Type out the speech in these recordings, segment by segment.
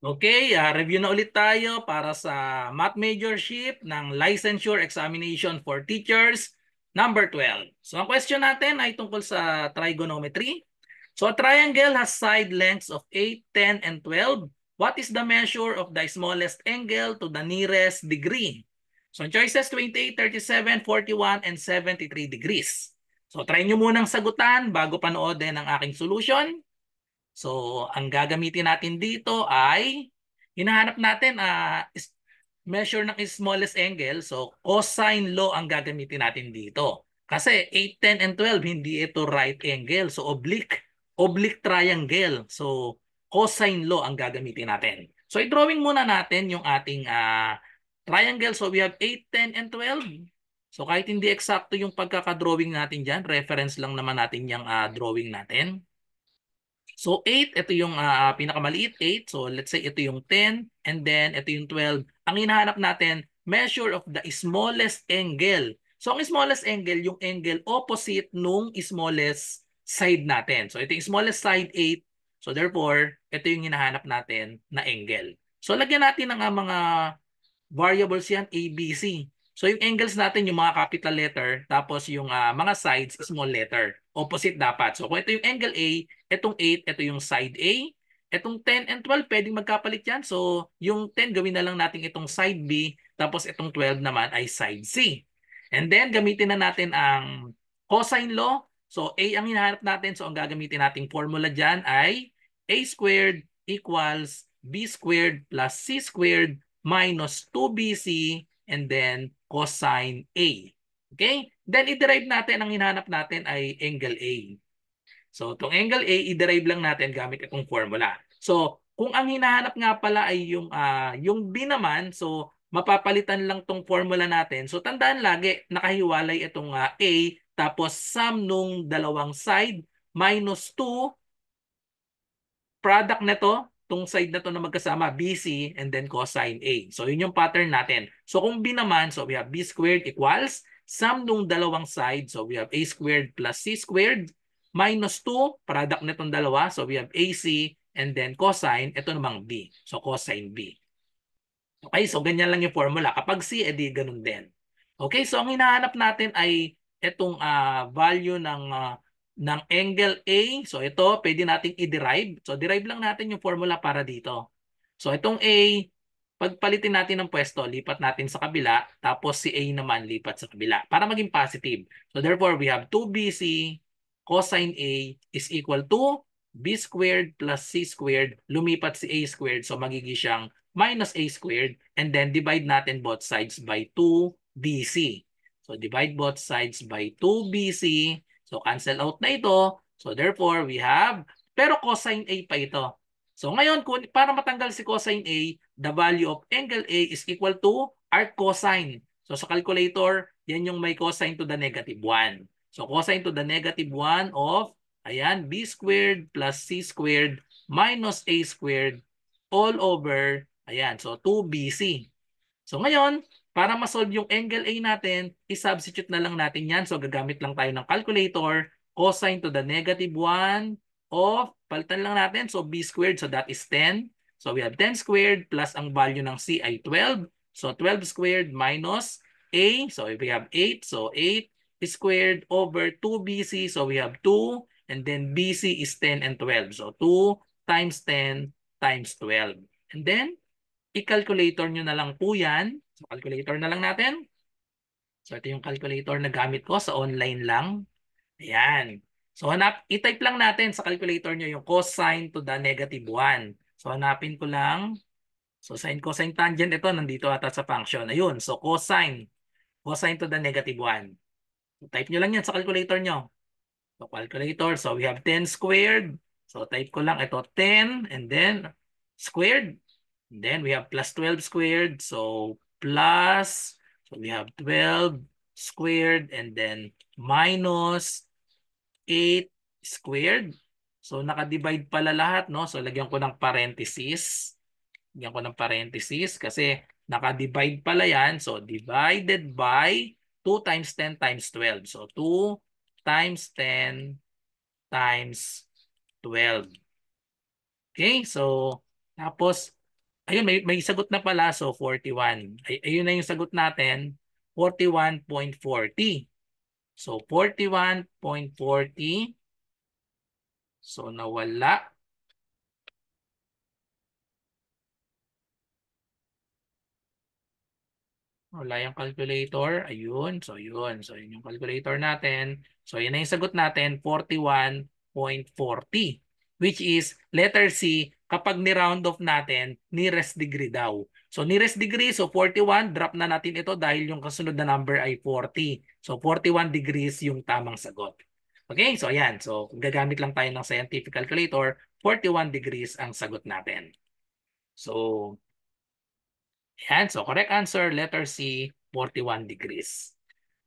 Okay, review na ulit tayo para sa Math Majorship ng Licensure Examination for Teachers number 12. So ang question natin ay tungkol sa trigonometry. So a triangle has side lengths of 8, 10, and 12. What is the measure of the smallest angle to the nearest degree? So ang choices 28, 37, 41, and 73 degrees. So try nyo munang sagutan bago panoodin ang aking solution. So, ang gagamitin natin dito ay hinahanap natin measure ng smallest angle. So, cosine law ang gagamitin natin dito. Kasi 8, 10, and 12, hindi ito right angle. So, oblique triangle. So, cosine law ang gagamitin natin. So, i-drawing muna natin yung ating triangle. So, we have 8, 10, and 12. So, kahit hindi eksakto yung pagkakadrawing natin dyan, reference lang naman natin yung drawing natin. So 8, ito yung pinakamaliit 8. So let's say ito yung 10 and then ito yung 12. Ang hinahanap natin, measure of the smallest angle. So ang smallest angle, yung angle opposite nung smallest side natin. So ito yung smallest side 8. So therefore, ito yung hinahanap natin na angle. So lagyan natin ng mga variables yan, A, B, C. So yung angles natin, yung mga capital letter, tapos yung mga sides, small letter. Opposite dapat. So kung ito yung angle A, itong 8, ito yung side A. Itong 10 and 12, pwedeng magkapalit yan. So yung 10, gawin na lang natin itong side B, tapos itong 12 naman ay side C. And then, gamitin na natin ang cosine law. So A ang hinahanap natin. So ang gagamitin nating formula dyan ay A squared equals B squared plus C squared minus 2BC and then cosine A. Okay? Then i-derive natin, ang hinahanap natin ay angle A. So itong angle A, i-derive lang natin gamit itong formula. So kung ang hinahanap nga pala ay yung B naman, so mapapalitan lang tong formula natin. So tandaan lagi, nakahiwalay itong A, tapos sum nung dalawang side minus 2 product nito, tong side na to na magkasama, BC and then cosine A. So yun yung pattern natin. So kung B naman, so we have B squared equals sum nung dalawang side. So we have A squared plus C squared minus 2, product nitong dalawa. So we have AC and then cosine, ito namang B. So cosine B. Okay, so ganyan lang yung formula. Kapag C, edi ganun din. Okay, so ang hinahanap natin ay itong value ng angle A. So ito, pwede nating i-derive. So derive lang natin yung formula para dito. So itong A, pagpalitin natin ng pwesto, lipat natin sa kabila. Tapos si A naman lipat sa kabila para maging positive. So therefore, we have 2BC cosine A is equal to B squared plus C squared. Lumipat si A squared. So magiging siyang minus A squared, and then divide natin both sides by 2BC. So divide both sides by 2BC. So cancel out na ito. So therefore, we have, pero cosine A pa ito. So ngayon, para matanggal si cosine A, the value of angle A is equal to arc cosine. So sa calculator, yan yung may cosine to the negative 1. So cosine to the negative 1 of, ayan, B squared plus C squared minus A squared all over, ayan, so 2BC. So ngayon, para ma-solve yung angle A natin, i-substitute na lang natin yan. So gagamit lang tayo ng calculator, cosine to the negative 1 of, palitan lang natin, so B squared, so that is 10. So we have 10 squared plus ang value ng C ay 12. So 12 squared minus A, so if we have 8, so 8 squared over 2BC, so we have 2, and then BC is 10 and 12. So 2 times 10 times 12. And then, i-calculator nyo na lang po yan. So, calculator na lang natin. So, ito yung calculator na gamit ko sa online lang. Ayan. So, i-type lang natin sa calculator nyo yung cosine to the negative 1. So, hanapin ko lang. So, sine, cosine, tangent, ito nandito ata sa function. Ayun. So, cosine. Cosine to the negative 1. So, type nyo lang yan sa calculator nyo. So, calculator. So, we have 10 squared. So, type ko lang ito 10 and then squared. And then we have plus 12 squared. So plus, so we have 12 squared and then minus 8 squared. So nakadivide pala lahat, no? So lagyan ko ng parenthesis. Lagyan ko ng parenthesis kasi nakadivide pala yan. So divided by 2 times 10 times 12. So 2 times 10 times 12. Okay, so tapos Ayun, may sagot na pala. So, 41. Ayun na yung sagot natin. 41.40. So, 41.40. So, nawala. Wala yung calculator. Ayun. So, yun. So, yun yung calculator natin. So, yun na yung sagot natin. 41.40. Which is letter C, kapag ni-round off natin, nearest degree daw. So, nearest degree, so 41, drop na natin ito dahil yung kasunod na number ay 40. So, 41 degrees yung tamang sagot. Okay, so ayan. So, gagamit lang tayo ng scientific calculator. 41 degrees ang sagot natin. So, yan. So, correct answer, letter C, 41 degrees.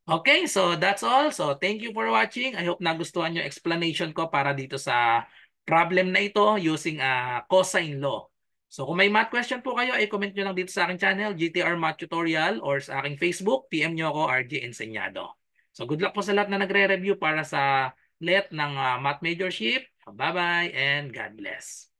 Okay, so that's all. So, thank you for watching. I hope nagustuhan yung explanation ko para dito sa problem na ito using cosine law. So, kung may math question po kayo, i-comment nyo lang dito sa aking channel, GTR Math Tutorial, or sa aking Facebook, PM nyo ako, RJ Enseñado. So, good luck po sa lahat na nagre-review para sa let ng math majorship. Bye-bye and God bless.